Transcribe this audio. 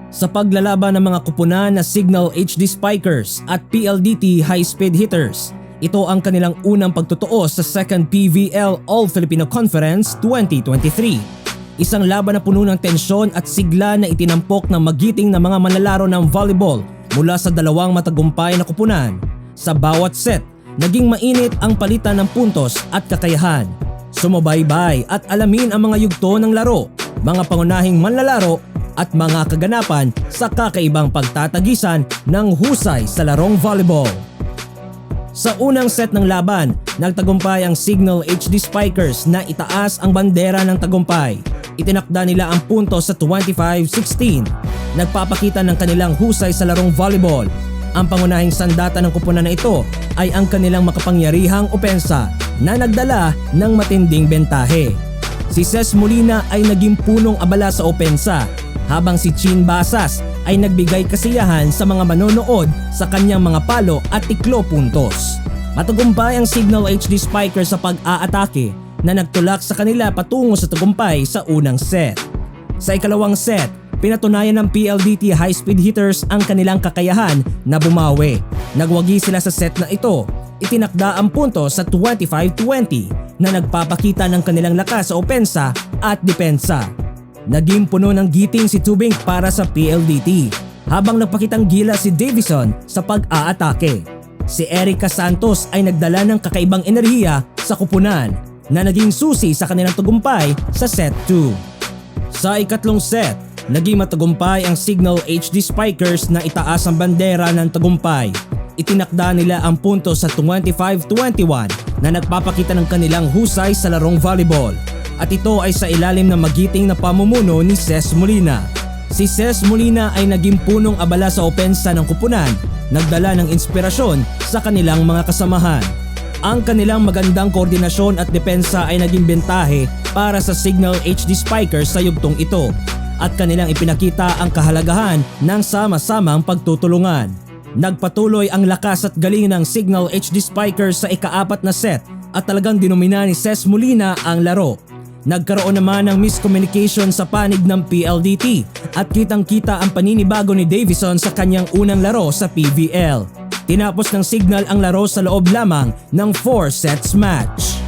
Sa paglalaban ng mga kupunan na Signal HD Spikers at PLDT High Speed Hitters, ito ang kanilang unang pagtutuos sa 2nd PVL All-Filipino Conference 2023. Isang laban na puno ng tensyon at sigla na itinampok ng magiting na mga manlalaro ng volleyball mula sa dalawang matagumpay na kupunan. Sa bawat set, naging mainit ang palitan ng puntos at kakayahan. Sumubaybay at alamin ang mga yugto ng laro, mga pangunahing manlalaro at mga kaganapan sa kakaibang pagtatagisan ng husay sa larong volleyball. Sa unang set ng laban, nagtagumpay ang Signal HD Spikers na itaas ang bandera ng tagumpay. Itinakda nila ang puntos sa 25-16. Nagpapakita ng kanilang husay sa larong volleyball. Ang pangunahing sandata ng kupunan na ito ay ang kanilang makapangyarihang opensa na nagdala ng matinding bentahe. Si Ces Molina ay naging punong abala sa opensa, habang si Chin Basas ay nagbigay kasiyahan sa mga manonood sa kanyang mga palo at tiklo puntos. Matagumpay ang Signal HD Spikers sa pag-aatake na nagtulak sa kanila patungo sa tagumpay sa unang set. Sa ikalawang set, pinatunayan ng PLDT High Speed Hitters ang kanilang kakayahan na bumawi. Nagwagi sila sa set na ito. Itinakda ang puntos sa 25-20 na nagpapakita ng kanilang lakas sa opensa at depensa. Naging puno ng giting si Tubing para sa PLDT habang nagpakitang gila si Davison sa pag-aatake. Si Erica Santos ay nagdala ng kakaibang enerhiya sa kupunan na naging susi sa kanilang tagumpay sa set 2. Sa ikatlong set, naging matagumpay ang Signal HD Spikers na itaas ang bandera ng tagumpay. Itinakda nila ang puntos sa 25-21 na nagpapakita ng kanilang husay sa larong volleyball. At ito ay sa ilalim ng magiting na pamumuno ni Ces Molina. Si Ces Molina ay naging punong abala sa opensa ng kupunan, nagdala ng inspirasyon sa kanilang mga kasamahan. Ang kanilang magandang koordinasyon at depensa ay naging bentahe para sa Signal HD Spikers sa yugtong ito at kanilang ipinakita ang kahalagahan ng sama-samang pagtutulungan. Nagpatuloy ang lakas at galing ng Signal HD Spikers sa ika-4 na set at talagang dinomina ni Ces Molina ang laro. Nagkaroon naman ng miscommunication sa panig ng PLDT at kitang-kita ang paninibago ni Davison sa kanyang unang laro sa PVL. Tinapos ng Signal ang laro sa loob lamang ng 4 sets match.